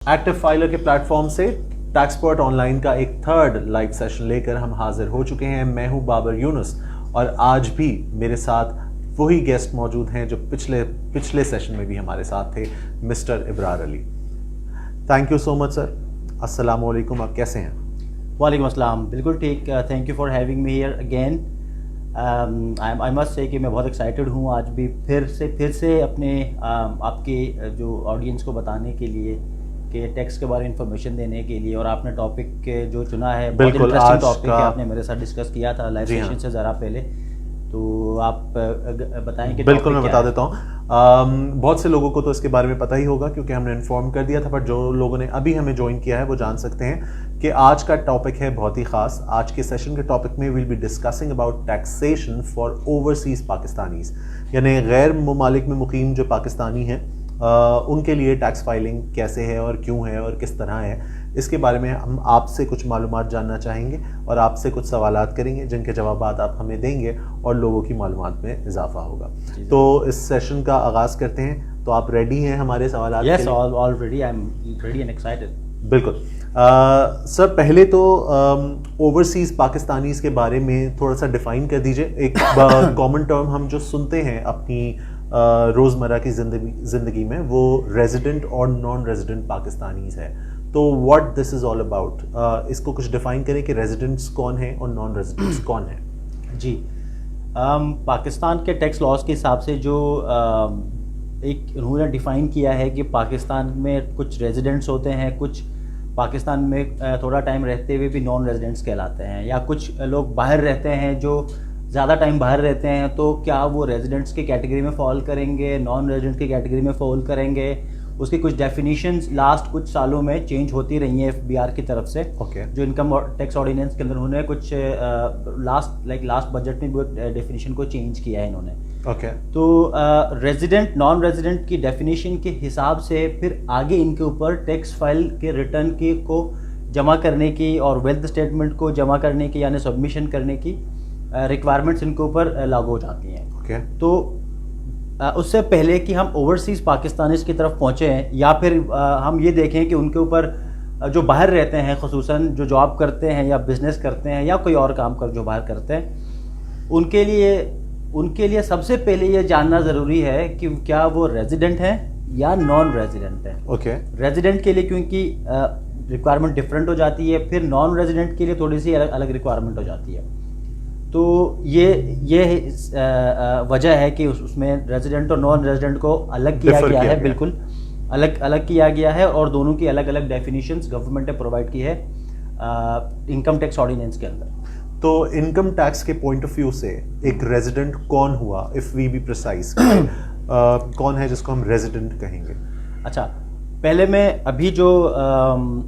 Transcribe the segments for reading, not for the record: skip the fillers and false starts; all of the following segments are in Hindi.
एक्टिव फाइलर के प्लेटफॉर्म से टैक्सपर्ट ऑनलाइन का एक थर्ड लाइव सेशन लेकर हम हाजिर हो चुके हैं। मैं हूं बाबर यूनुस और आज भी मेरे साथ वही गेस्ट मौजूद हैं जो पिछले सेशन में भी हमारे साथ थे, mister Ibrar Ali. Thank you so much sir. अस्सलाम वालेकुम, आप कैसे हैं? वालेकुम अस्सलाम, बिल्कुल ठीक। Thank you for having me here again. I must say कि मैं बहुत एक्साइटेड हूँ आज भी फिर से अपने आपके जो ऑडियंस को बताने के लिए कि टैक्स के बारे में इंफॉर्मेशन देने के लिए। और आपने टॉपिक जो चुना है बहुत इंटरेस्टिंग टॉपिक है, आपने मेरे साथ डिस्कस किया था लाइव सेशन से ज़रा पहले, तो आप बताएं कि बिल्कुल मैं बता देता हूँ। बहुत से लोगों को तो इसके बारे में पता ही होगा क्योंकि हमने इन्फॉर्म कर दिया था, पर जो लोगों ने अभी हमें ज्वाइन किया है वो जान सकते हैं कि आज का टॉपिक है बहुत ही खास। आज के सेशन के टॉपिक में will be discussing about taxation for overseas Pakistanis, यानी गैर मुमालिक में मुकीम जो पाकिस्तानी हैं उनके लिए टैक्स फाइलिंग कैसे है और क्यों है और किस तरह है, इसके बारे में हम आपसे कुछ मालूमात जानना चाहेंगे और आपसे कुछ सवालात करेंगे जिनके जवाब आप हमें देंगे और लोगों की मालूमात में इजाफा होगा। तो इस सेशन का आगाज़ करते हैं। तो आप रेडी हैं हमारे सवालात के लिए? Yes, already I'm ready and excited. बिल्कुल। सर पहले तो ओवरसीज़ पाकिस्तानीज़ के बारे में थोड़ा सा डिफ़ाइन कर दीजिए। एक कॉमन टर्म हम जो सुनते हैं अपनी रोज़मर्रा की ज़िंदगी में वो रेजिडेंट और नॉन रेजिडेंट पाकिस्तानीज़ है, तो what this is all about, इसको कुछ डिफ़ाइन करें कि रेजिडेंट्स कौन है और नॉन रेजिडेंट्स कौन है? जी, पाकिस्तान के टैक्स लॉज के हिसाब से जो एक उन्होंने डिफ़ाइन किया है कि पाकिस्तान में कुछ रेजिडेंट्स होते हैं, कुछ पाकिस्तान में थोड़ा टाइम रहते हुए भी नॉन रेजिडेंट्स कहलाते हैं, या कुछ लोग बाहर रहते हैं जो ज़्यादा टाइम बाहर रहते हैं, तो क्या वो रेजिडेंट्स की कैटेगरी में फॉल करेंगे, नॉन रेजिडेंट्स की कैटेगरी में फॉल करेंगे। उसकी कुछ डेफिनेशंस लास्ट कुछ सालों में चेंज होती रही हैं एफबीआर की तरफ से। जो इनकम टैक्स ऑर्डिनेंस के अंदर उन्होंने कुछ लास्ट बजट में भी डेफिनेशन को चेंज किया है इन्होंने। तो रेजिडेंट नॉन रेजिडेंट की डेफिनेशन के हिसाब से फिर आगे इनके ऊपर टैक्स फाइल के रिटर्न की को जमा करने की और वेल्थ स्टेटमेंट को जमा करने की यानी सबमिशन करने की रिक्वायरमेंट्स इनके ऊपर लागू हो जाती हैं। तो उससे पहले कि हम ओवरसीज़ पाकिस्तानीज़ की तरफ पहुँचे हैं या फिर हम ये देखें कि उनके ऊपर जो बाहर रहते हैं, ख़ुसूसन जो जॉब करते हैं या बिज़नेस करते हैं या कोई और काम जो बाहर करते हैं, उनके लिए सबसे पहले ये जानना ज़रूरी है कि क्या वो रेजिडेंट हैं या नॉन रेजिडेंट हैं। रेजिडेंट के लिए क्योंकि रिक्वायरमेंट डिफरेंट हो जाती है, फिर नॉन रेजिडेंट के लिए थोड़ी सी अलग रिक्वायरमेंट हो जाती है। तो ये वजह है कि उसमें रेजिडेंट और नॉन रेजिडेंट को अलग किया गया है, बिल्कुल अलग किया गया है, और दोनों की अलग अलग डेफिनेशंस गवर्नमेंट ने प्रोवाइड की है इनकम टैक्स ऑर्डिनेंस के अंदर। तो इनकम टैक्स के पॉइंट ऑफ व्यू से एक रेजिडेंट कौन हुआ, इफ़ वी बी प्रिसाइज, कौन है जिसको हम रेजिडेंट कहेंगे? अच्छा, पहले मैं अभी जो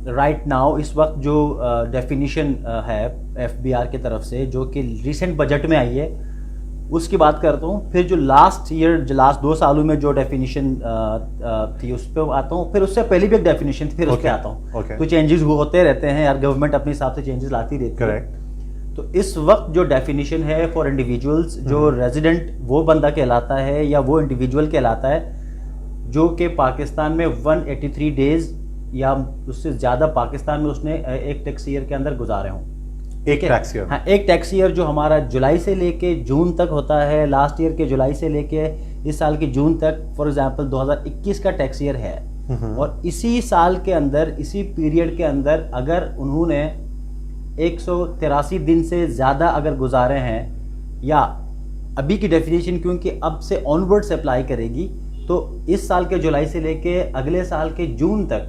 राइट नाउ इस वक्त जो डेफिनेशन है एफबीआर की तरफ से जो कि रिसेंट बजट में आई है उसकी बात करता हूँ। फिर जो लास्ट 2 सालों में जो डेफिनेशन थी उस पर आता हूँ, फिर उससे पहले भी एक डेफिनेशन थी, फिर उस पर आता हूँ। तो चेंजेस होते रहते हैं यार, गवर्नमेंट अपने हिसाब से चेंजेस लाती रहती है। तो इस वक्त जो डेफिनेशन है फॉर इंडिविजुअल्स, जो रेजिडेंट वो बंदा कहलाता है या वो इंडिविजुअल कहलाता है जो कि पाकिस्तान में 183 डेज या उससे ज़्यादा पाकिस्तान में उसने एक टैक्स ईयर के अंदर गुजारे हों। एक टैक्स ईयर? हाँ, एक टैक्स ईयर जो हमारा जुलाई से लेके जून तक होता है, लास्ट ईयर के जुलाई से लेके इस साल के जून तक, फॉर एग्जांपल 2021 का टैक्स ईयर है, और इसी साल के अंदर इसी पीरियड के अंदर अगर उन्होंने 183 दिन से ज़्यादा अगर गुजारे हैं, या अभी की डेफिनेशन क्योंकि अब से ऑनवर्ड से अप्लाई करेगी, तो इस साल के जुलाई से लेके अगले साल के जून तक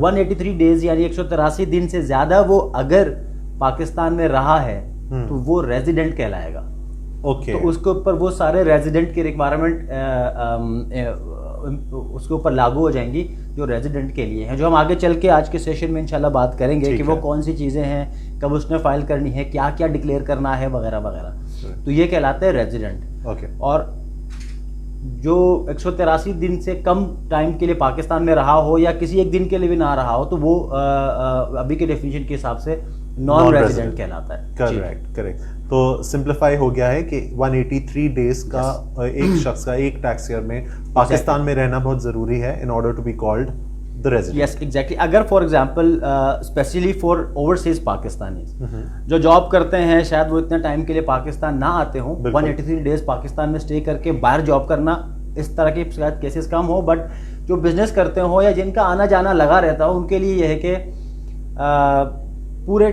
183 डेज यानी 183 दिन से ज्यादा वो अगर पाकिस्तान में रहा है तो वो रेजिडेंट कहलाएगा। तो उसके ऊपर वो सारे रेजिडेंट की रिक्वायरमेंट उसके ऊपर लागू हो जाएंगी जो रेजिडेंट के लिए हैं, जो हम आगे चल के आज के सेशन में इंशाल्लाह बात करेंगे कि वो कौन सी चीज़ें हैं, कब उसने फाइल करनी है, क्या क्या डिक्लेयर करना है वगैरह वगैरह। तो ये कहलाते हैं रेजिडेंट। और जो 183 दिन से कम टाइम के लिए पाकिस्तान में रहा हो या किसी एक दिन के लिए भी ना रहा हो तो वो अभी के डेफिनेशन के हिसाब से नॉन रेजिडेंट कहलाता है। करेक्ट। तो सिंप्लीफाई हो गया है कि 183 डेज का एक शख्स का एक टैक्स ईयर में पाकिस्तान में रहना बहुत ज़रूरी है in order to be called the resident. Yes exactly. अगर for example specially for overseas Pakistanis जो जॉब करते हैं, शायद वो इतने टाइम के लिए पाकिस्तान ना आते हों, 183 डेज पाकिस्तान में स्टे करके बाहर जॉब करना, इस तरह के शायद केसेस कम हो, बट जो बिजनेस करते हो या जिनका आना जाना लगा रहता हो, उनके लिए यह है कि पूरे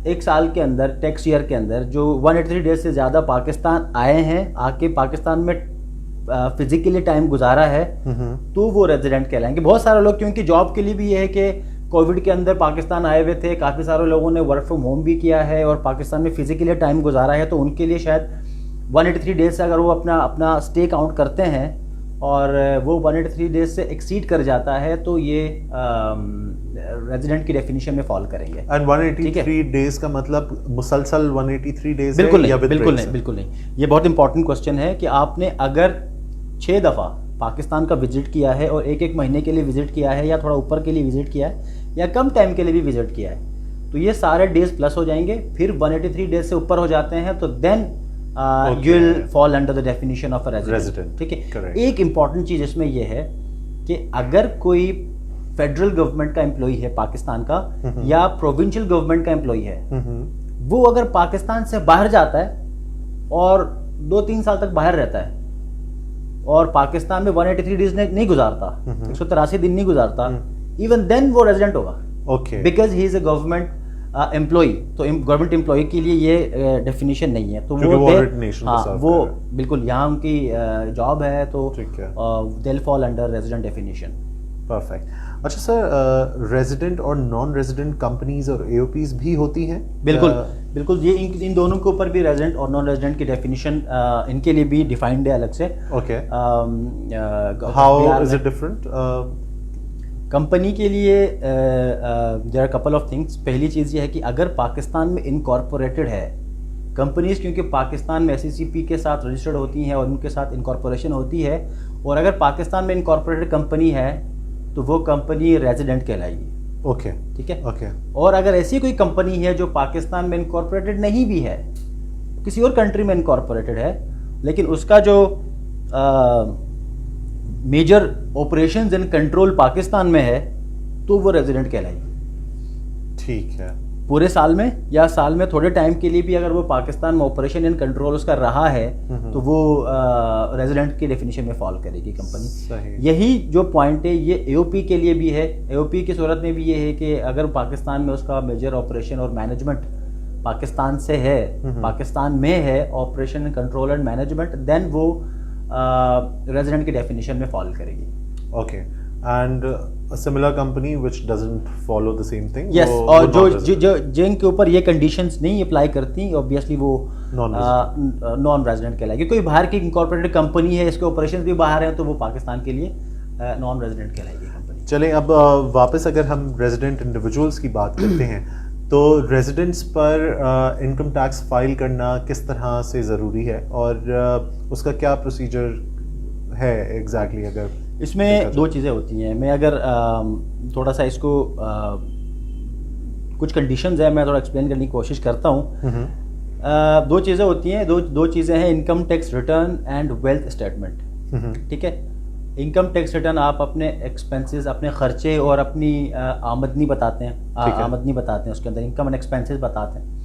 एक साल के अंदर, टैक्स ईयर के अंदर जो 183 डेज से ज़्यादा पाकिस्तान आए हैं, आके पाकिस्तान में फिजिकली टाइम गुजारा है, तो वो रेजिडेंट कहलाएंगे। बहुत सारे लोग क्योंकि जॉब के लिए भी ये है कि कोविड के अंदर पाकिस्तान आए हुए थे, काफ़ी सारे लोगों ने वर्क फ्रॉम होम भी किया है और पाकिस्तान में फिजिकली टाइम गुजारा है, तो उनके लिए शायद 183 डेज से अगर वो अपना स्टे काउंट करते हैं और वो 183 डेज से एक्सीड कर जाता है, तो ये रेजिडेंट की डेफिनेशन में फॉल करेंगे। एंड 183 डेज का मतलब मुसलसल 183 डेज? बिल्कुल नहीं, बिल्कुल नहीं। ये बहुत इंपॉर्टेंट क्वेश्चन है कि आपने अगर 6 दफ़ा पाकिस्तान का विजिट किया है और एक महीने के लिए विजिट किया है, या थोड़ा ऊपर के लिए विजिट किया है, या कम टाइम के लिए भी विजिट किया है, तो ये सारे डेज प्लस हो जाएंगे। फिर 183 डेज से ऊपर हो जाते हैं तो then you will fall under the definition of a resident. ठीक है। एक इंपॉर्टेंट चीज इसमें यह है कि अगर कोई फेडरल गवर्नमेंट का एम्प्लॉय है पाकिस्तान का, या प्रोविंशियल गवर्नमेंट का एम्प्लॉय है, वो अगर पाकिस्तान से बाहर जाता है और 2-3 साल तक बाहर रहता है और पाकिस्तान में 183 डेज नहीं गुजारता, 183 दिन नहीं गुजारता, इवन देन वो रेजिडेंट होगा, because he is a government employ. तो गवर्नमेंट एम्प्लॉय के लिए ये डेफिनेशन नहीं है, तो वो बिल्कुल यहाँ उनकी जॉब है, तो they will fall under resident definition. Perfect. अच्छा सर, रेजिडेंट और नॉन रेजिडेंट कंपनीज और एओपीज भी होती हैं? बिल्कुल ये इन दोनों के ऊपर भी रेजिडेंट और नॉन रेजिडेंट की डेफिनेशन इनके लिए भी डिफाइंड है अलग से। Okay, how is it different? Company के लिए there are couple of things. पहली चीज़ ये है कि अगर पाकिस्तान में इनकॉर्पोरेटेड है कंपनीज, क्योंकि पाकिस्तान में SECP के साथ रजिस्टर्ड होती हैं और उनके साथ इनकॉर्पोरेशन होती है, और अगर पाकिस्तान में इनकॉर्पोरेटेड कंपनी है तो वो कंपनी रेजिडेंट कहलाएगी। ओके, ठीक है। ओके। और अगर ऐसी कोई कंपनी है जो पाकिस्तान में इनकॉर्पोरेटेड नहीं भी है, किसी और कंट्री में इनकॉर्पोरेटेड है, लेकिन उसका जो major operations and control Pakistan में है, तो वो रेजिडेंट कहलाएगी। ठीक है। पूरे साल में या साल में थोड़े टाइम के लिए भी अगर वो पाकिस्तान में ऑपरेशन एंड कंट्रोल उसका रहा है, तो वो रेजिडेंट की डेफिनेशन में फॉल करेगी कंपनी। यही जो पॉइंट है ये AOP के लिए भी है। AOP की सूरत में भी ये है कि अगर पाकिस्तान में उसका मेजर ऑपरेशन और मैनेजमेंट पाकिस्तान से है, पाकिस्तान में है operation control and management, then वो रेजिडेंट की डेफिनेशन में फॉल करेगी। Okay, and a similar company which doesn't follow the same thing? Yes, और जो जिनके ऊपर ये कंडीशंस नहीं अप्लाई करती, ऑब्वियसली वो नॉन रेजिडेंट कहलाएगी। कोई बाहर की इनकॉर्पोरेटेड कंपनी है, इसके ऑपरेशंस भी बाहर हैं, तो वो पाकिस्तान के लिए नॉन रेजिडेंट कहलाएगी कंपनी। चलें, अब वापस अगर हम रेजिडेंट इंडिविजुअल्स की बात करते हैं, तो रेजिडेंट्स पर इनकम टैक्स फाइल करना किस तरह से ज़रूरी है और उसका क्या प्रोसीजर है एग्जैक्टली? अगर इसमें दो चीज़ें होती हैं। मैं अगर थोड़ा सा इसको कुछ कंडीशंस है, मैं थोड़ा एक्सप्लेन करने की कोशिश करता हूँ। दो चीज़ें होती हैं, दो चीज़ें हैं, income tax return and wealth statement. ठीक है। इनकम टैक्स रिटर्न आप अपने एक्सपेंसेस, अपने खर्चे और अपनी आमदनी बताते हैं, आमदनी बताते हैं, उसके अंदर इनकम एंड एक्सपेंसेस बताते हैं।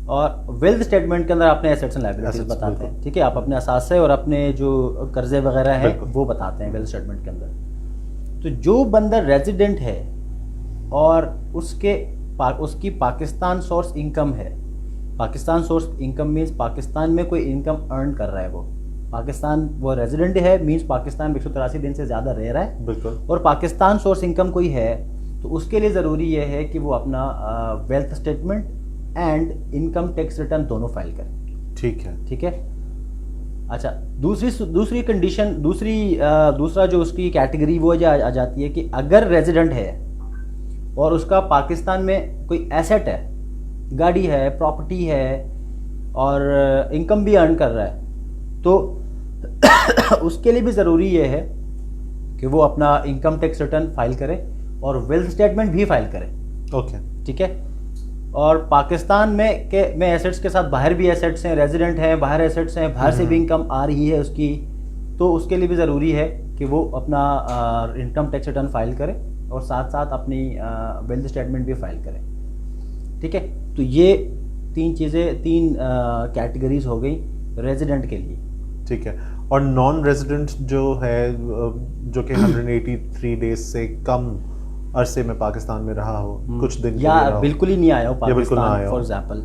और वेल्थ स्टेटमेंट के अंदर अपने एसेट्स एंड लायबिलिटीज बताते हैं। ठीक है, आप अपने असासे और अपने जो कर्जे वगैरह हैं वो बताते हैं वेल्थ स्टेटमेंट के अंदर। तो जो बंदा रेजिडेंट है और उसकी पाकिस्तान सोर्स इनकम है, Pakistan source income means Pakistan में कोई इनकम अर्न कर रहा है, वो रेजिडेंट है, मीन्स पाकिस्तान में 183 दिन से ज़्यादा रह रहा है, बिल्कुल, और पाकिस्तान सोर्स इनकम कोई है, तो उसके लिए ज़रूरी ये है कि वो अपना wealth statement and income tax return दोनों फाइल करें। ठीक है, ठीक है। अच्छा, दूसरी कंडीशन, दूसरा जो उसकी कैटेगरी वो आ जाती है कि अगर रेजिडेंट है और उसका पाकिस्तान में कोई एसेट है, गाड़ी है, प्रॉपर्टी है और इनकम भी अर्न कर रहा है, तो उसके लिए भी ज़रूरी ये है कि वो अपना इनकम टैक्स रिटर्न फाइल करे और वेल्थ स्टेटमेंट भी फाइल करे। ओके, ठीक है। और पाकिस्तान में एसेट्स के साथ बाहर भी एसेट्स हैं, रेजिडेंट हैं, बाहर एसेट्स हैं, बाहर से भी इनकम आ रही है उसकी, तो उसके लिए भी ज़रूरी है कि वो अपना इनकम टैक्स रिटर्न फाइल करे और साथ साथ अपनी वेल्थ स्टेटमेंट भी फाइल करें। ठीक है, तो ये तीन कैटेगरीज हो गई रेजिडेंट के लिए। ठीक है, और नॉन रेजिडेंट जो है जो कि 183 डेज से कम अरसे में पाकिस्तान में रहा हो, कुछ दिन के लिए रहा हो, बिल्कुल ही नहीं आया हो या बिल्कुल ना पाकिस्तान आया हो, फॉर एग्जांपल,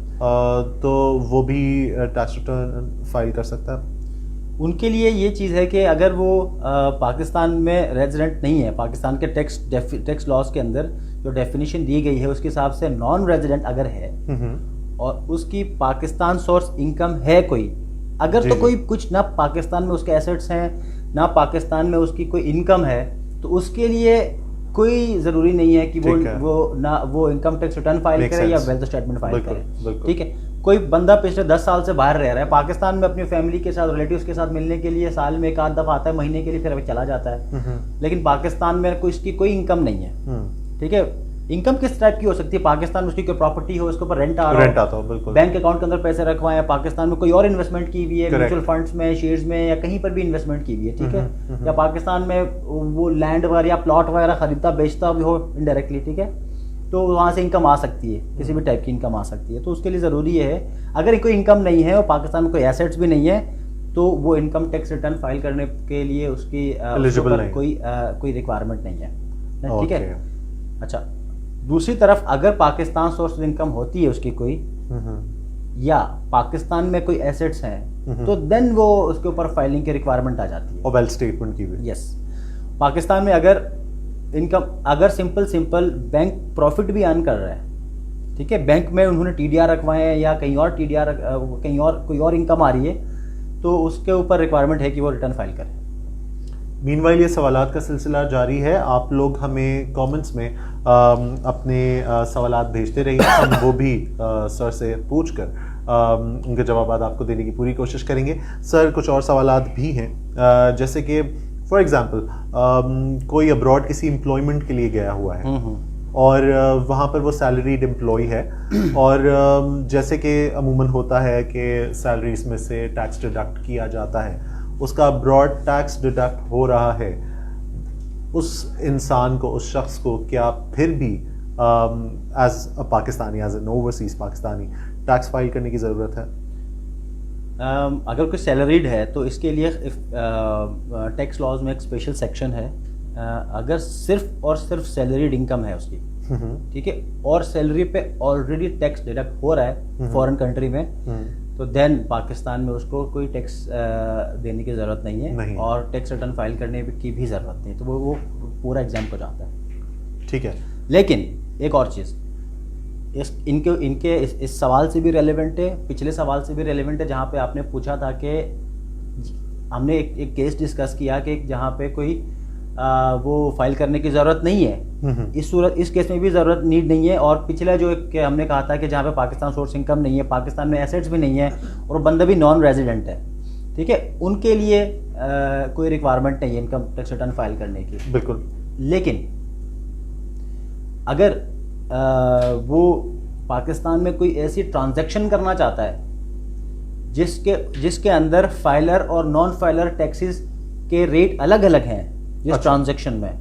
तो वो भी टैक्स रिटर्न फाइल कर सकता है। उनके लिए ये चीज़ है कि अगर वो पाकिस्तान में रेजिडेंट नहीं है, पाकिस्तान के टैक्स लॉज के अंदर जो डेफिनेशन दी गई है उसके हिसाब से नॉन रेजिडेंट अगर है और उसकी पाकिस्तान सोर्स इनकम है कोई, अगर तो कोई कुछ ना पाकिस्तान में उसके एसेट्स हैं ना पाकिस्तान में उसकी कोई इनकम है, तो उसके लिए कोई ज़रूरी नहीं है कि वो इनकम टैक्स रिटर्न फाइल करे या वेल्थ स्टेटमेंट फाइल करे। ठीक है, कोई बंदा पिछले 10 साल से बाहर रह रहा है, पाकिस्तान में अपनी फैमिली के साथ, रिलेटिव्स के साथ मिलने के लिए साल में एक आध दफ़ा आता है, महीने के लिए, फिर अभी चला जाता है, लेकिन पाकिस्तान में इसकी कोई इनकम नहीं है। ठीक है, इनकम किस टाइप की हो सकती है? पाकिस्तान में उसकी कोई प्रॉपर्टी हो, उसके ऊपर रेंट आता हो, बिल्कुल, बैंक अकाउंट के अंदर पैसे रखवाए, पाकिस्तान में कोई और इन्वेस्टमेंट की हुई है, म्यूचुअल फंड्स में, शेयर्स में, या कहीं पर भी इन्वेस्टमेंट की हुई है। ठीक है, या पाकिस्तान में वो लैंड वगैरह या प्लॉट वगैरह खरीदता बेचता भी हो इनडायरेक्टली। ठीक है, तो वहाँ से इनकम आ सकती है, किसी भी टाइप की इनकम आ सकती है। तो उसके लिए ज़रूरी है, अगर कोई इनकम नहीं है और पाकिस्तान में कोई एसेट्स भी नहीं है, तो वो इनकम टैक्स रिटर्न फाइल करने के लिए उसकी कोई रिक्वायरमेंट नहीं है। ठीक है, अच्छा, दूसरी तरफ अगर पाकिस्तान सोर्स इनकम होती है उसकी कोई, या पाकिस्तान में कोई एसेट्स हैं, तो देन वो उसके ऊपर फाइलिंग की रिक्वायरमेंट आ जाती है और वेल्थ स्टेटमेंट की भी। यस, पाकिस्तान में अगर इनकम, अगर सिंपल बैंक प्रॉफिट भी अर्न कर रहा है, ठीक है, बैंक में उन्होंने टीडीआर रखवाए हैं या कहीं और टीडीआर, कहीं और कोई और इनकम आ रही है, तो उसके ऊपर रिक्वायरमेंट है कि वो रिटर्न फाइल करें। मीनवाइल ये सवालात का सिलसिला जारी है, आप लोग हमें कमेंट्स में अपने सवालात भेजते रहिए, हम वो भी सर से पूछकर उनके जवाब आपको देने की पूरी कोशिश करेंगे। सर, कुछ और सवालात भी हैं, जैसे कि फॉर एग्जांपल कोई अब्रॉड किसी एम्प्लॉयमेंट के लिए गया हुआ है और वहाँ पर वो सैलरीड एम्प्लॉय है, और जैसे कि अमूमन होता है कि सैलरीज में से टैक्स डिडक्ट किया जाता है, उसका अब्रॉड टैक्स डिडक्ट हो रहा है, उस इंसान को, उस शख्स को क्या फिर भी as a Pakistani, as an overseas Pakistani tax file करने की ज़रूरत है? अगर कोई सैलरीड है तो इसके लिए टैक्स लॉज में एक स्पेशल सेक्शन है। अगर सिर्फ और सिर्फ सैलरीड इनकम है उसकी, ठीक है, और सैलरी पे ऑलरेडी टैक्स डिडक्ट हो रहा है फॉरेन कंट्री में, तो देन पाकिस्तान में उसको कोई टैक्स देने की ज़रूरत नहीं है, और टैक्स रिटर्न फाइल करने की भी ज़रूरत नहीं है, तो वो पूरा एग्जाम हो जाता है। ठीक है, लेकिन एक और चीज़ इनके इस सवाल से भी रेलेवेंट है, पिछले सवाल से भी रेलेवेंट है, जहाँ पे आपने पूछा था कि हमने एक केस डिस्कस किया कि जहाँ पे कोई वो फाइल करने की ज़रूरत नहीं है, इस केस में भी ज़रूरत नीड नहीं है। और पिछला जो हमने कहा था कि जहाँ पे पाकिस्तान सोर्स इनकम नहीं है, पाकिस्तान में एसेट्स भी नहीं है और बंदा भी नॉन रेजिडेंट है, ठीक है, उनके लिए कोई रिक्वायरमेंट नहीं है इनकम टैक्स रिटर्न फाइल करने की। बिल्कुल। लेकिन अगर वो पाकिस्तान में कोई ऐसी ट्रांजैक्शन करना चाहता है जिसके अंदर फाइलर और नॉन फाइलर टैक्सेस के रेट अलग अलग हैं जिस ट्रांजैक्शन में,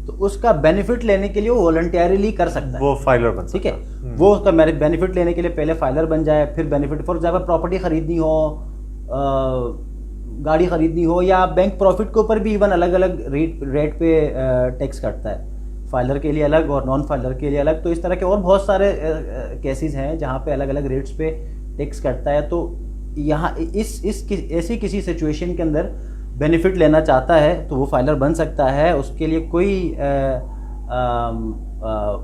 तो उसका बेनिफिट लेने के लिए वो वॉलंटियरली कर सकता है, वो फाइलर बन सकता है। ठीक है, वो उसका बेनिफिट लेने के लिए पहले फाइलर बन जाए, फिर बेनिफिट, फॉर एग्जाम्पल प्रॉपर्टी खरीदनी हो, गाड़ी खरीदनी हो, या बैंक प्रॉफिट के ऊपर भी इवन अलग अलग रेट पे टैक्स कटता है, फाइलर के लिए अलग और नॉन फाइलर के लिए अलग। तो इस तरह के और बहुत सारे केसेस हैं जहाँ पे अलग अलग रेट्स पे टैक्स कटता है। तो यहाँ ऐसी किसी सिचुएशन के अंदर बेनिफिट लेना चाहता है तो वो फाइलर बन सकता है, उसके लिए कोई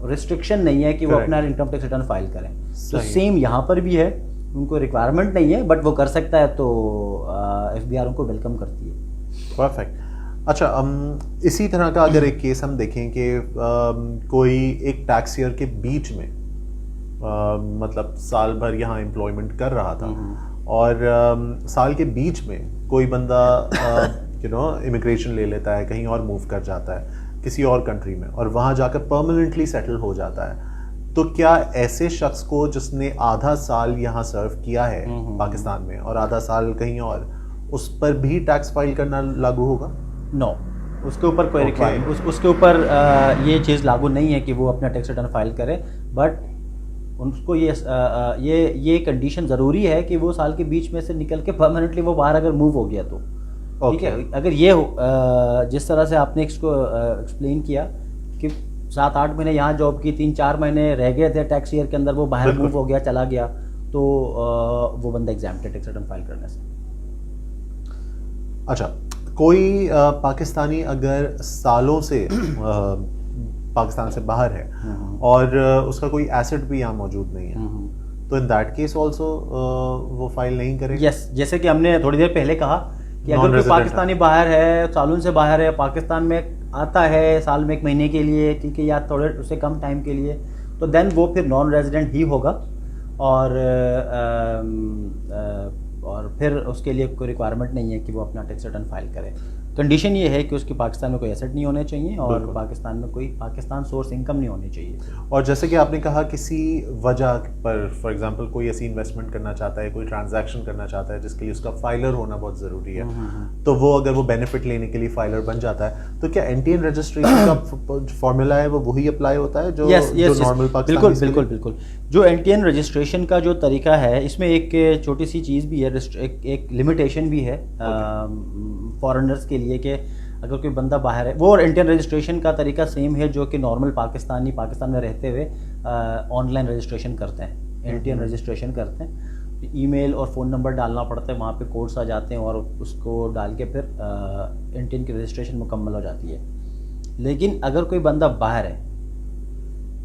रिस्ट्रिक्शन नहीं है कि वो अपना इनकम टैक्स रिटर्न फाइल करें। तो सेम यहाँ पर भी है, उनको रिक्वायरमेंट नहीं है बट वो कर सकता है, तो एफबीआर उनको वेलकम करती है। परफेक्ट। अच्छा, इसी तरह का अगर एक केस हम देखें कि कोई एक टैक्स ईयर के बीच में मतलब साल भर यहाँ एम्प्लॉयमेंट कर रहा था और साल के बीच में कोई बंदा इमिग्रेशन ले लेता है, कहीं और मूव कर जाता है किसी और कंट्री में और वहाँ जाकर परमानेंटली सेटल हो जाता है, तो क्या ऐसे शख्स को जिसने आधा साल यहाँ सर्व किया है पाकिस्तान में और आधा साल कहीं और, उस पर भी टैक्स फाइल करना लागू होगा? नो, उसके ऊपर कोई Okay. रिक्वायरमेंट उसके ऊपर ये चीज़ लागू नहीं है कि वो अपना टैक्स रिटर्न फाइल करे, बट उनको ये कंडीशन ज़रूरी है कि वो साल के बीच में से निकल के परमानेंटली वो बाहर अगर मूव हो गया तो ठीक है। अगर ये जिस तरह से आपने इसको एक्सप्लेन किया कि 7-8 महीने यहाँ जॉब की, 3-4 महीने रह गए थे टैक्स ईयर के अंदर, वो बाहर बिल्कुल। मूव हो गया, चला गया, तो वो बंदा एग्जाम्प्ट है टैक्स रिटर्न फाइल करने से। अच्छा, कोई पाकिस्तानी अगर सालों से पाकिस्तान से बाहर है और उसका कोई एसेट भी यहाँ मौजूद नहीं है, तो इन दैट केस ऑल्सो वो फाइल नहीं करेगा? यस, जैसे कि हमने थोड़ी देर पहले कहा कि अगर कोई Non-resident पाकिस्तानी बाहर है, सालों से बाहर है, पाकिस्तान में आता है साल में 1 महीने के लिए, ठीक है, या थोड़े उससे कम टाइम के लिए, तो देन वो फिर नॉन रेजिडेंट ही होगा। और फिर उसके लिए कोई रिक्वायरमेंट नहीं है कि वो अपना टैक्स रिटर्न फाइल करे। कंडीशन ये है कि उसकी पाकिस्तान में कोई एसेट नहीं होने चाहिए और बिल्कुल। पाकिस्तान में कोई पाकिस्तान सोर्स इनकम नहीं होनी चाहिए। और जैसे कि आपने कहा किसी वजह पर, फॉर एग्जांपल कोई ऐसी इन्वेस्टमेंट करना चाहता है, कोई ट्रांजैक्शन करना चाहता है जिसके लिए उसका फाइलर होना बहुत ज़रूरी है, तो वो अगर वो बेनिफिट लेने के लिए फाइलर बन जाता है, तो क्या एनटीएन रजिस्ट्रेशन का फॉर्मूला है वो वही अप्लाई होता है जो नॉर्मल पाकिस्तानी? बिल्कुल। जो एनटीएन रजिस्ट्रेशन का जो तरीका है, इसमें एक छोटी सी चीज़ भी है, एक लिमिटेशन भी है फॉरेनर्स के लिए कि अगर कोई बंदा बाहर है, वो एनटीएन रजिस्ट्रेशन का तरीका सेम है जो कि नॉर्मल पाकिस्तानी पाकिस्तान में रहते हुए ऑनलाइन रजिस्ट्रेशन करते हैं, एनटीएन रजिस्ट्रेशन करते हैं। ईमेल और फ़ोन नंबर डालना पड़ता है, वहाँ पे कोड्स आ जाते हैं और उसको डाल के फिर एनटीएन की रजिस्ट्रेशन मुकम्मल हो जाती है। लेकिन अगर कोई बंदा बाहर है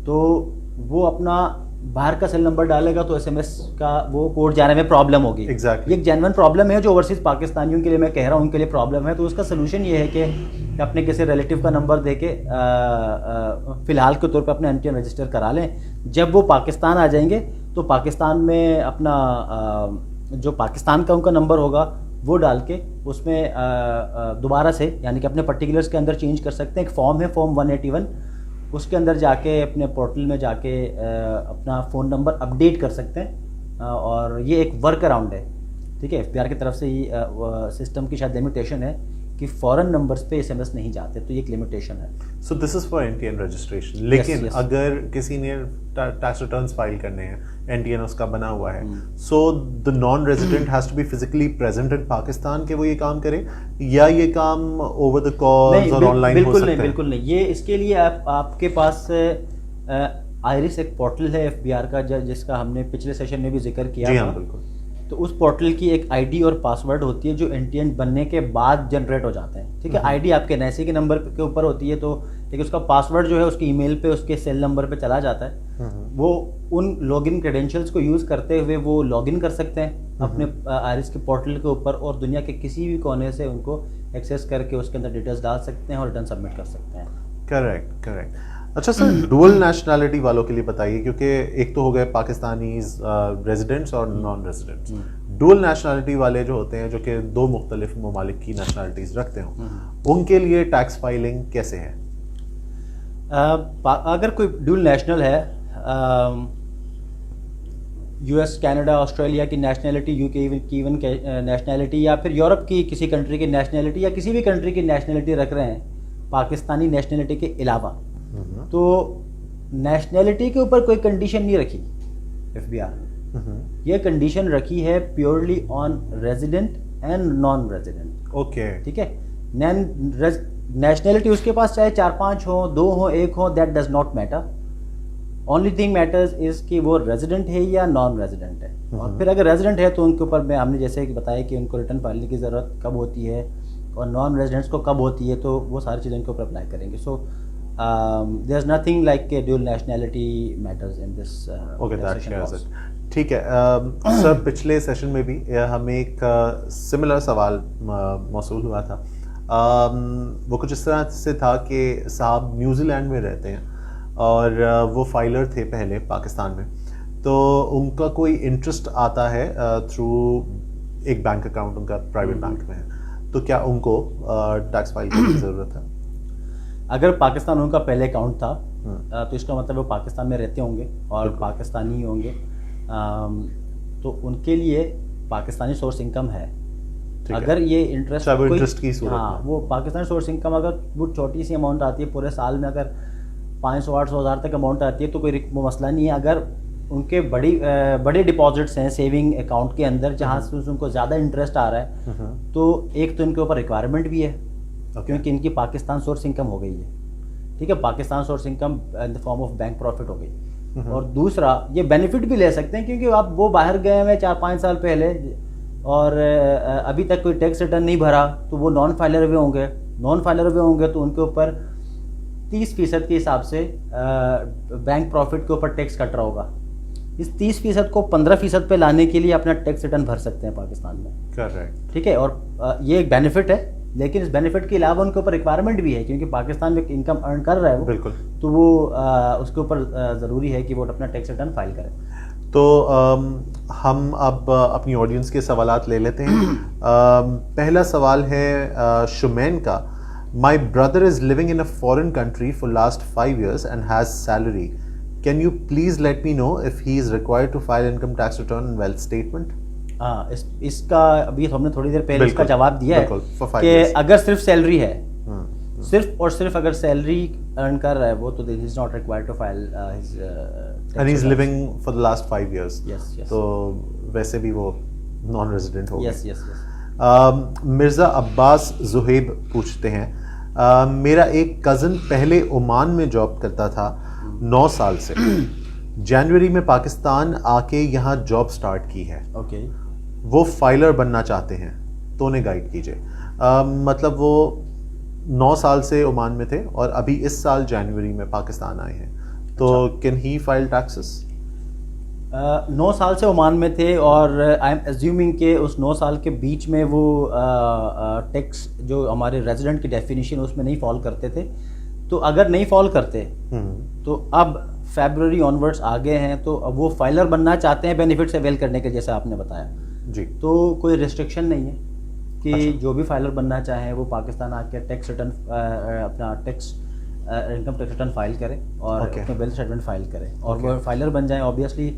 तो वो अपना बाहर का सेल नंबर डालेगा तो एसएमएस का वो कोड जाने में प्रॉब्लम होगी। Exactly. ये एक जेन्युइन प्रॉब्लम है जो ओवरसीज़ पाकिस्तानियों के लिए मैं कह रहा हूँ, उनके लिए प्रॉब्लम है। तो उसका सोल्यूशन ये है कि अपने किसी रिलेटिव का नंबर दे के फ़िलहाल के तौर पे अपने एनटीएन रजिस्टर करा लें। जब वो पाकिस्तान आ जाएंगे तो पाकिस्तान में अपना जो पाकिस्तान का उनका नंबर होगा वो डाल के उसमें दोबारा से, यानी कि अपने पर्टिकुलर्स के अंदर चेंज कर सकते हैं। एक फॉर्म है, फॉर्म 181, उसके अंदर जाके अपने पोर्टल में जाके अपना फ़ोन नंबर अपडेट कर सकते हैं। और ये एक वर्क अराउंड है, ठीक है। एफबीआर की तरफ से ही सिस्टम की शायद लिमिटेशन है कि फॉरेन नंबर्स पे एसएमएस नहीं जाते, तो ये एक लिमिटेशन है। So this is for NTN registration. लेकिन yes. अगर किसी ने टैक्स रिटर्न्स फाइल करने हैं, एनटीएन उसका बना हुआ है, so the non resident has to be physically present in Pakistan के वो ये काम करे, या ये काम ओवर द कॉल्स और ऑनलाइन हो सकता है? बिल्कुल नहीं। ये इसके लिए आपके पास आयरिस एक पोर्टल है एफबीआर का, जिसका हमने पिछले सेशन में भी जिक्र किया। जी हाँ, बिल्कुल। तो उस पोर्टल की एक आईडी और पासवर्ड होती है जो एनटीएन बनने के बाद जनरेट हो जाते हैं, ठीक है। आईडी आपके एनआईसी के नंबर के ऊपर होती है, तो लेकिन उसका पासवर्ड जो है उसके ईमेल पे उसके सेल नंबर पे चला जाता है। वो उन लॉगिन क्रेडेंशियल्स को यूज़ करते हुए वो लॉगिन कर सकते हैं अपने आयरिस के पोर्टल के ऊपर और दुनिया के किसी भी कोने से उनको एक्सेस करके उसके अंदर डिटेल्स डाल सकते हैं और रिटर्न सबमिट कर सकते हैं। करेक्ट। अच्छा सर, डुअल नेशनैलिटी वालों के लिए बताइए, क्योंकि एक तो हो गए पाकिस्तानी रेजिडेंट्स और नॉन रेजिडेंट्स। डुअल नेशनैलिटी वाले जो होते हैं, जो कि 2 मुख्तलिफ ममालिक की नेशनैलिटीज़ रखते हों, उनके लिए टैक्स फाइलिंग कैसे है? अगर कोई डुअल नेशनल है, यूएस, कनाडा, ऑस्ट्रेलिया की नेशनैलिटी, यूके की इवन नेशनैलिटी, या फिर यूरोप की किसी कंट्री की नेशनैलिटी, या किसी भी कंट्री की नेशनैलिटी रख रहे हैं पाकिस्तानी नेशनैलिटी के अलावा, तो नेशनैलिटी के ऊपर कोई कंडीशन नहीं रखी एफबीआर। ये कंडीशन रखी है purely on resident and non resident. Okay, ठीक है। नेशनैलिटी उसके पास चाहे 4-5 हो, 2 हो, 1 हो, that does not matter. Only thing matters is कि वो रेजिडेंट है या नॉन रेजिडेंट है। और फिर अगर रेजिडेंट है तो उनके ऊपर हमने जैसे कि बताया कि उनको रिटर्न फाइलिंग की ज़रूरत कब होती है और नॉन रेजिडेंट्स को कब होती है, तो वो सारी चीज़ें उनके ऊपर अप्लाई करेंगे। So there is nothing like dual nationality matters in this. Okay, that clears it. ठीक है सर, पिछले सेशन में भी हमें एक सिमिलर सवाल मौसूल हुआ था। वो कुछ इस तरह से था कि साहब न्यूजीलैंड में रहते हैं और वो फाइलर थे पहले पाकिस्तान में, तो उनका कोई इंटरेस्ट आता है थ्रू एक बैंक अकाउंट उनका प्राइवेट बैंक में है, तो क्या उनको टैक्स फाइल करने की ज़रूरत है? अगर पाकिस्तान उनका पहले अकाउंट था तो इसका मतलब वो पाकिस्तान में रहते होंगे और पाकिस्तानी ही होंगे, तो उनके लिए पाकिस्तानी सोर्स इनकम है। ठीक है। अगर ये इंटरेस्ट चाहे वो interest की सूरत हाँ में। वो पाकिस्तान सोर्स इनकम अगर वो छोटी सी अमाउंट आती है पूरे साल में, अगर 500-800 हज़ार तक अमाउंट आती है तो कोई वो मसला नहीं है। अगर उनके बड़े डिपॉजिट्स हैं सेविंग अकाउंट के अंदर जहाँ से उनको ज़्यादा इंटरेस्ट आ रहा है, तो एक तो इनके ऊपर रिक्वायरमेंट भी है क्योंकि इनकी पाकिस्तान सोर्स इनकम हो गई है, ठीक है, Pakistan source income in the form of bank profit हो गई। और दूसरा ये बेनिफिट भी ले सकते हैं क्योंकि आप वो बाहर गए हुए 4-5 साल पहले और अभी तक कोई टैक्स रिटर्न नहीं भरा, तो वो नॉन फाइलर हुए होंगे तो उनके ऊपर 30% के हिसाब से बैंक प्रॉफिट के ऊपर टैक्स कट रहा होगा। इस 30% को 15% पे लाने के लिए अपना टैक्स रिटर्न भर सकते हैं पाकिस्तान में, करेक्ट, ठीक ठीक है। और ये एक बेनिफिट है, लेकिन इस बेनिफिट के अलावा उनके ऊपर रिक्वायरमेंट भी है क्योंकि पाकिस्तान में इनकम अर्न कर रहा है वो, बिल्कुल, तो वो उसके ऊपर ज़रूरी है कि वो अपना टैक्स रिटर्न फाइल करें। तो हम अब अपनी ऑडियंस के सवालात ले लेते हैं। पहला सवाल है शुमैन का। My brother is living in a foreign country for last 5 years and has salary, can you please let me know if he is required to file income tax return and wealth statement? हाँ, इसका अभी हमने थोड़ी देर पहले इसका बिल्कुल, जवाब दिया है बिल्कुल, for 5 कि years। अगर सिर्फ सैलरी है, सिर्फ और सिर्फ अगर सैलरी अर्न कर रहा है वो, तो this is not required to file his and he is living for the last 5 years, Yes, yes। तो वैसे भी वो नॉन रेजिडेंट हो गए। Yes yes yes. Mirza Abbas Zuheb पूछते हैं, मेरा एक कज़न पहले ओमान में जॉब करता था 9 साल से, जनवरी में पाकिस्तान आके यहाँ जॉब स्टार्ट की है, ओके, वो फाइलर बनना चाहते हैं तो उन्हें गाइड कीजिए। मतलब वो 9 साल से ओमान में थे और अभी इस साल जनवरी में पाकिस्तान आए हैं, तो कैन ही फाइल टैक्सेस? 9 साल से ओमान में थे और आई एम एज्यूमिंग के उस 9 साल के बीच में वो टैक्स जो हमारे रेजिडेंट की डेफिनेशन उसमें नहीं फॉल करते थे, तो अगर नहीं फॉल करते तो अब फरवरी ऑनवर्ड्स आ गए हैं, तो अब वो फाइलर बनना चाहते हैं बेनिफिट से अवेल करने के, जैसा आपने बताया जी, तो कोई रिस्ट्रिक्शन नहीं है कि अच्छा। जो भी फाइलर बनना चाहें वो पाकिस्तान आके टैक्स रिटर्न अपना tax income tax return file करें और Okay। अपने वेल्थ स्टेटमेंट फाइल करें और Okay। वो फाइलर बन जाएं। ऑब्वियसली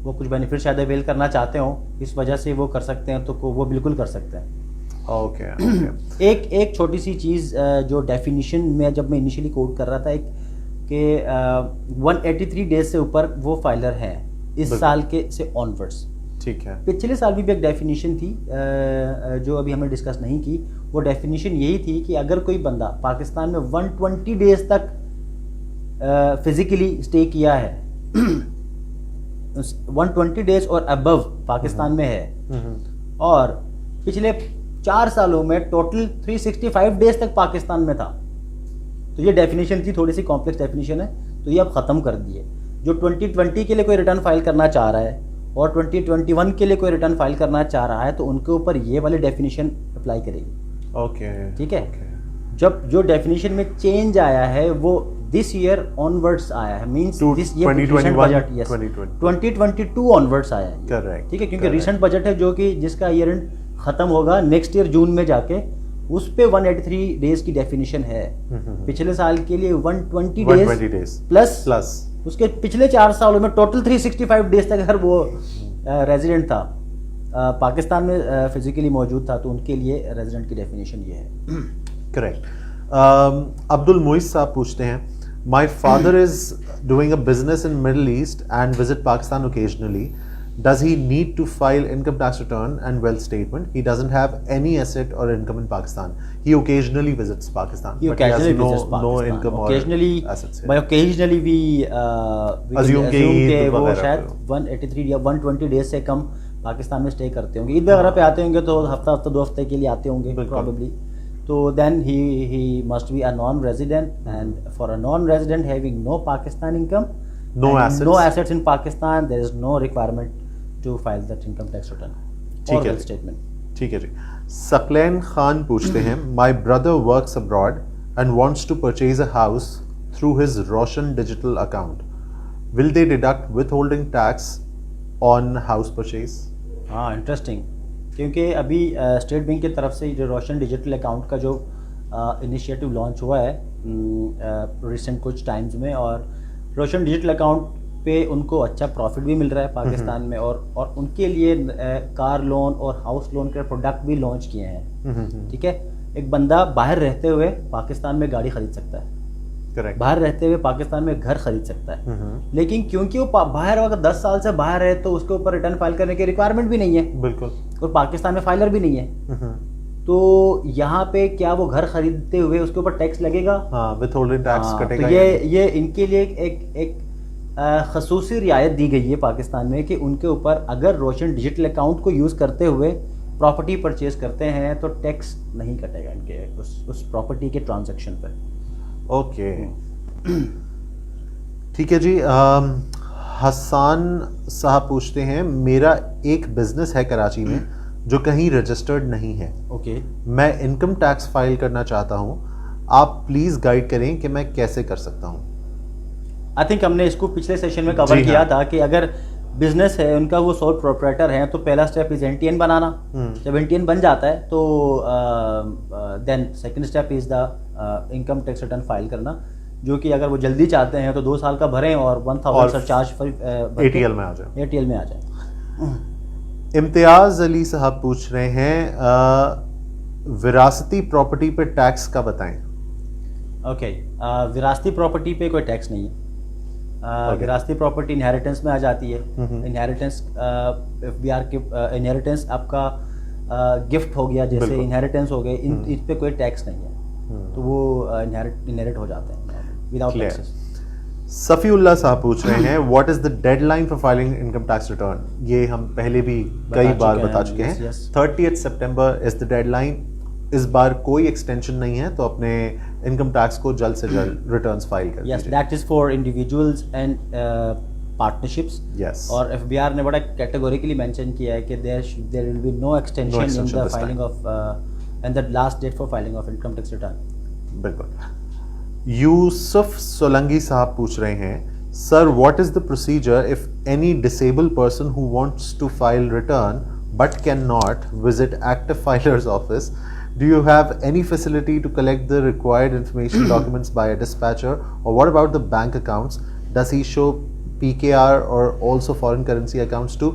वो कुछ बेनिफिट शायद अवेल करना चाहते हो, इस वजह से वो कर सकते हैं, तो वो बिल्कुल कर सकते हैं। ओके। एक छोटी सी चीज़ जो डेफिनेशन में जब मैं इनिशियली कोट कर रहा था, एक कि 183 डेज से ऊपर वो फाइलर हैं इस बिल्कुल। साल के से ऑनवर्ड्स। ठीक है, पिछले साल भी एक डेफिनेशन थी जो अभी हमने डिस्कस नहीं की, वो डेफिनेशन यही थी कि अगर कोई बंदा पाकिस्तान में 120 डेज तक फिजिकली स्टे किया है 120 डेज और अबव पाकिस्तान में है और पिछले 4 सालों में टोटल 365 डेज तक पाकिस्तान में था, तो ये डेफिनेशन थी, थोड़ी सी कॉम्प्लेक्स डेफिनेशन है, तो ये अब ख़त्म कर दिए। जो 2020 के लिए कोई रिटर्न फाइल करना चाह रहा है और 2021 के लिए कोई रिटर्न फाइल करना चाह रहा है, तो उनके ऊपर ये वाली डेफिनेशन अप्लाई करेगी। ओके, ठीक है। जब जो डेफिनेशन में चेंज आया है वो दिस ईयर ऑनवर्ड्स आया है, मींस To दिस ये 2021, recent बजट, यस 2020 ऑनवर्ड्स आया है, करेक्ट, ठीक है, क्योंकि रिसेंट बजट है जो कि जिसका ईयर एंड खत्म होगा नेक्स्ट ईयर जून में जाके, उस पे 183 डेज की डेफिनेशन है। पिछले साल के लिए 120 डेज प्लस उसके पिछले 4 सालों में टोटल 365 डेज तक अगर वो रेजिडेंट था पाकिस्तान में फिजिकली मौजूद था, तो उनके लिए रेजिडेंट की डेफिनेशन ये है। करेक्ट। अब्दुल मुइस साहब पूछते हैं, my father is doing a business in middle east and visit Pakistan occasionally, does he need to file income tax return and wealth statement? He doesn't have any asset or income in Pakistan. He occasionally visits Pakistan. He but he has occasionally no, visits Pakistan. no income occasionally, or assets here. by occasionally we Assume कि ईद वो वगैरह शायद पे 183 या 120 डेज से कम पाकिस्तान में स्टे करते होंगे। ईद वगैरह पे आते होंगे तो हफ्ता 2 हफ्ते के लिए आते होंगे probably. तो then he must be a non-resident, and for a non-resident having no Pakistan income, No and no assets. assets in Pakistan, there is no requirement to file that income tax return or ठीक है wealth जी। statement. ठीक है जी। सकलैन खान पूछते हैं, my brother works abroad and wants to purchase a house through his Roshan digital account, will they deduct withholding tax on house purchase? हाँ, इंटरेस्टिंग, क्योंकि अभी स्टेट बैंक की तरफ से जो रोशन डिजिटल अकाउंट का जो इनिशिएटिव लॉन्च हुआ है रिसेंट कुछ टाइम्स में, और रोशन डिजिटल अकाउंट पे उनको अच्छा प्रॉफिट भी मिल रहा है पाकिस्तान में, और उनके लिए कार लोन और हाउस लोन के प्रोडक्ट भी लॉन्च किए हैं। ठीक है, एक बंदा बाहर रहते हुए पाकिस्तान में गाड़ी खरीद सकता है, करेक्ट, बाहर रहते हुए पाकिस्तान में घर खरीद सकता है, लेकिन क्योंकि वो बाहर अगर 10 साल से बाहर है तो उसके ऊपर रिटर्न फाइल करने की रिक्वायरमेंट भी नहीं है, बिल्कुल, और पाकिस्तान में फाइलर भी नहीं है। तो यहाँ पे क्या वो घर खरीदते हुए उसके ऊपर टैक्स लगेगा? हाँ, विथहोल्डिंग टैक्स कटेगा। तो ये इनके लिए एक खसूसी रियायत दी गई है पाकिस्तान में कि उनके ऊपर अगर रोशन डिजिटल अकाउंट को यूज़ करते हुए प्रॉपर्टी परचेज करते हैं तो टैक्स नहीं कटेगा इनके उस प्रॉपर्टी के ट्रांजैक्शन पे। ओके, ठीक है जी। हसन साहब पूछते हैं, मेरा एक बिजनेस है कराची में जो कहीं रजिस्टर्ड नहीं है। ओके, मैं इनकम टैक्स फाइल करना चाहता हूँ, आप प्लीज़ गाइड करें कि मैं कैसे कर सकता हूँ। आई थिंक हमने इसको पिछले सेशन में कवर किया था कि अगर बिजनेस है उनका, वो सोल प्रोप्राइटर हैं, तो पहला स्टेप इज एनटीएन बनाना। जब एनटीएन बन जाता है तो then second step is the income tax return file करना, जो कि अगर वो जल्दी चाहते हैं तो 2 साल का भरें और 1000 सरचार्ज एटीएल में आ जाए, एटीएल में आ जाए। इम्तियाज अली साहब पूछ रहे हैं, विरासती प्रॉपर्टी पे टैक्स का बताएं। ओके, विरासती प्रॉपर्टी पे कोई टैक्स नहीं है। विरासती प्रॉपर्टी इनहेरिटेंस में आ जाती है। इनहेरिटेंस एफबीआर के इनहेरिटेंस आपका गिफ्ट हो गया, जैसे इनहेरिटेंस हो गए, इस पे कोई टैक्स नहीं है, तो वो इनहेरिट हो जाते हैं विदाउट टैक्सेस। सफ़ीउल्लाह साहब पूछ रहे हैं, what is the deadline for filing income tax return. ये हम पहले भी कई बार बता चुके हैं, 30 सितंबर इज द डेडलाइन। इस बार कोई एक्सटेंशन नहीं है, तो अपने इनकम टैक्स को जल्द से जल्द रिटर्न्स फाइल कर दीजिए। That is for individuals and partnerships. Yes, और एफबीआर ने बड़ा कैटेगोरिकली मेंशन किया है कि there will be no extension in the filing of and the last date for filing of income tax return. बिल्कुल। यूसुफ सोलंगी साहब पूछ रहे हैं, sir what is the procedure if any disabled person who wants to file return but can not visit active filers office? Do you have any facility to collect the required information documents by a dispatcher? Or what about the bank accounts? Does he show PKR or also foreign currency accounts too?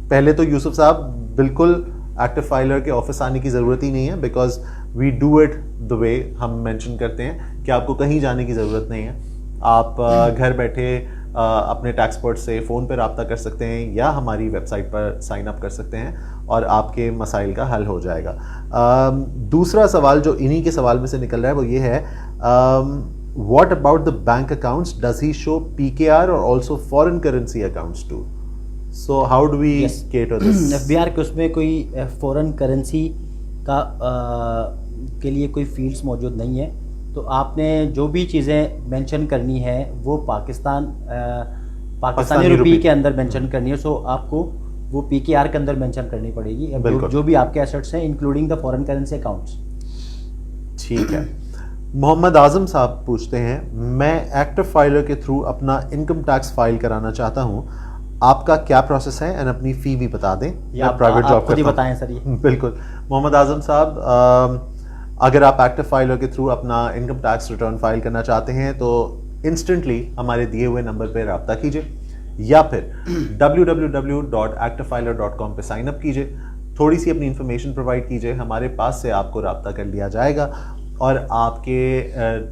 पहले तो यूसुफ साहब बिल्कुल एक्टिव फाइलर के ऑफिस आने की ज़रूरत ही नहीं है, because we do it the way हम मेंशन करते हैं कि आपको कहीं जाने की ज़रूरत नहीं है। आप घर बैठे अपने टैक्स एक्सपर्ट से फ़ोन पर रब्ता कर सकते हैं या हमारी वेबसाइट पर साइन अप कर सकते हैं और आपके मसाइल का हल हो जाएगा। दूसरा सवाल जो इन्हीं के सवाल में से निकल रहा है वो ये है, what about the bank accounts? Does he show PKR और also foreign currency accounts too? So how do we cater this? FBR के उसमें कोई फॉरेन करेंसी का के लिए कोई फील्ड्स मौजूद नहीं है, तो आपने जो भी चीज़ें मेंशन करनी है वो पाकिस्तानी रुपये के अंदर मेंशन करनी है। सो आपको वो PKR के अंदर मेंशन करनी पड़ेगी, जो भी आपके एसेट्स हैं including the foreign currency accounts. ठीक है। मोहम्मद आजम साहब पूछते हैं, मैं एक्टिव फाइलर के थ्रू अपना इनकम टैक्स फाइल कराना चाहता हूँ, आपका क्या प्रोसेस है? एंड अपनी फ़ी भी बता दें। या प्राइवेट जॉब खुद ही बताएं सर ये। बिल्कुल मोहम्मद आजम साहब, अगर आप एक्टिव फाइलर के थ्रू अपना इनकम टैक्स रिटर्न फाइल करना चाहते हैं तो इंस्टेंटली हमारे दिए हुए नंबर पर रब्ता कीजिए या फिर www.activefiler.com पे साइन अप कीजिए, थोड़ी सी अपनी इन्फॉर्मेशन प्रोवाइड कीजिए, हमारे पास से आपको रब्ता कर लिया जाएगा और आपके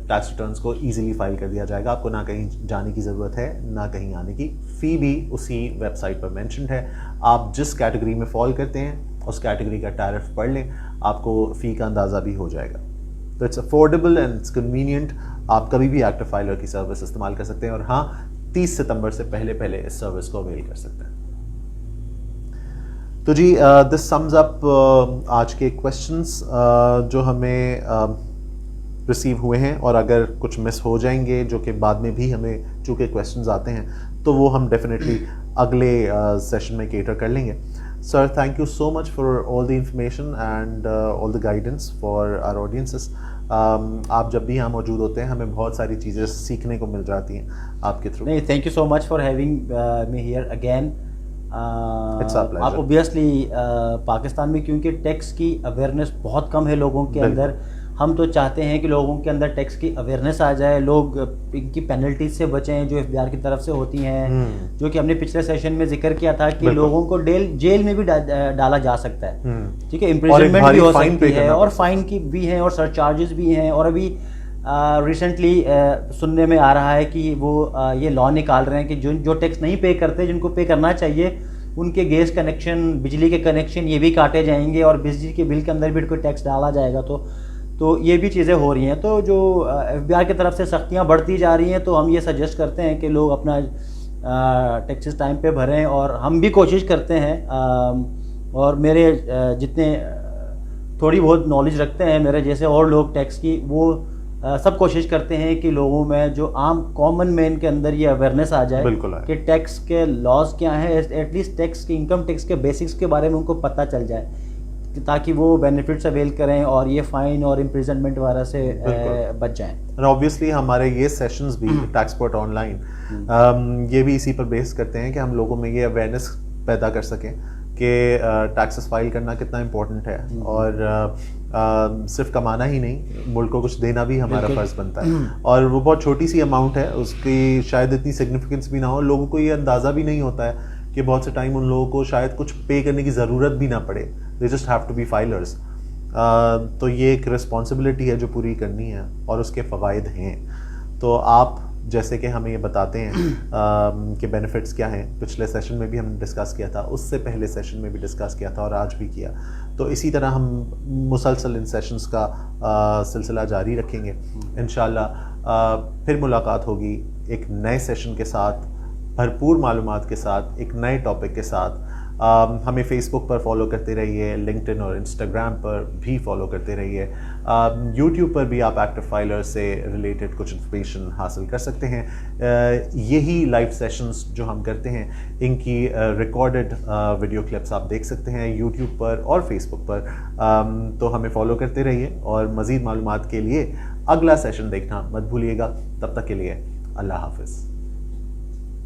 टैक्स रिटर्न्स को इजीली फाइल कर दिया जाएगा। आपको ना कहीं जाने की ज़रूरत है ना कहीं आने की। फ़ी भी उसी वेबसाइट पर मेंशन्ड है। आप जिस कैटेगरी में फॉल करते हैं उस कैटेगरी का टैरिफ पढ़ लें, आपको फ़ी का अंदाज़ा भी हो जाएगा। तो it's affordable and it's convenient. आप कभी भी एक्टिव फाइलर की सर्विस इस्तेमाल कर सकते हैं और हाँ, 30 सितंबर से पहले इस सर्विस को अवेल कर सकते हैं। तो जी, दिस सम्स अप आज के क्वेश्चंस जो हमें रिसीव हुए हैं, और अगर कुछ मिस हो जाएंगे जो कि बाद में भी हमें चूँकि क्वेश्चंस आते हैं तो वो हम डेफिनेटली अगले सेशन में केटर कर लेंगे। Sir, thank you so much for all the information and all the guidance for our audiences. आप जब भी यहाँ मौजूद होते हैं हमें बहुत सारी चीज़ें सीखने को मिल जाती हैं आपके थ्रू। नहीं, thank you so much for having me here again. आप ऑब्वियसली पाकिस्तान में क्योंकि टैक्स की अवेयरनेस बहुत कम है लोगों के अंदर, हम तो चाहते हैं कि लोगों के अंदर टैक्स की अवेयरनेस आ जाए, लोग इनकी पेनल्टीज से बचें जो FBI की तरफ से होती हैं, जो कि हमने पिछले सेशन में जिक्र किया था कि लोगों को जेल में भी डाला जा सकता है, ठीक है, इम्प्रिजनमेंट भी हो सकती है और फाइन की भी है और सरचार्जेस भी हैं। और अभी रिसेंटली सुनने में आ रहा है कि वो ये लॉ निकाल रहे हैं कि जो टैक्स नहीं पे करते, जिनको पे करना चाहिए, उनके गैस कनेक्शन, बिजली के कनेक्शन ये भी काटे जाएंगे और बिजली के बिल के अंदर भी कोई टैक्स डाला जाएगा। तो ये भी चीज़ें हो रही हैं। तो जो FBI की तरफ से सख्तियाँ बढ़ती जा रही हैं, तो हम ये सजेस्ट करते हैं कि लोग अपना टैक्सेस टाइम पे भरें और हम भी कोशिश करते हैं। और मेरे जितने थोड़ी बहुत नॉलेज रखते हैं मेरे जैसे और लोग टैक्स की, वो सब कोशिश करते हैं कि लोगों में जो आम कॉमन मैन के अंदर ये अवेयरनेस आ जाए कि टैक्स के लॉज क्या है, एटलीस्ट टैक्स के, इनकम टैक्स के बेसिक्स के बारे में उनको पता चल जाए, ताकि वो बेनिफिट्स अवेल करें और ये फाइन और इम्प्रिजनमेंट वगैरह से बच जाएं। और ऑब्वियसली हमारे ये सेशंस भी टैक्सपोर्ट ऑनलाइन ये भी इसी पर बेस करते हैं कि हम लोगों में ये अवेयरनेस पैदा कर सकें कि टैक्सेस फाइल करना कितना इम्पोर्टेंट है और सिर्फ कमाना ही नहीं, मुल्क को कुछ देना भी हमारा फ़र्ज़ बनता है। और वो बहुत छोटी सी अमाउंट है, उसकी शायद इतनी सिग्निफिकेंस भी ना हो, लोगों को ये अंदाज़ा भी नहीं होता है कि बहुत से टाइम उन लोगों को शायद कुछ पे करने की ज़रूरत भी ना पड़े, they just have to be fillers. तो ये एक रिस्पॉन्सिबिलिटी है जो पूरी करनी है और उसके फ़वाइद हैं। तो आप जैसे कि हमें ये बताते हैं कि बेनिफिट्स क्या हैं, पिछले सेशन में भी हमने डिस्कस किया था, उससे पहले सेशन में भी डिस्कस किया था और आज भी किया। तो इसी तरह हम मुसलसल इन सेशंस का सिलसिला जारी रखेंगे इंशाल्लाह। फिर मुलाकात होगी एक नए सेशन के साथ, भरपूर मालूमात के साथ, एक नए टॉपिक के साथ। हमें फेसबुक पर फॉलो करते रहिए, लिंक्डइन और इंस्टाग्राम पर भी फॉलो करते रहिए। यूट्यूब पर भी आप एक्टिव फाइलर से रिलेटेड कुछ इन्फॉर्मेशन हासिल कर सकते हैं। यही लाइव सेशंस जो हम करते हैं, इनकी रिकॉर्डेड वीडियो क्लिप्स आप देख सकते हैं यूट्यूब पर और फेसबुक पर। तो हमें फॉलो करते रहिए और मज़ीद मालूमात के लिए अगला सेशन देखना मत भूलिएगा। तब तक के लिए अल्लाह हाफ़िज़।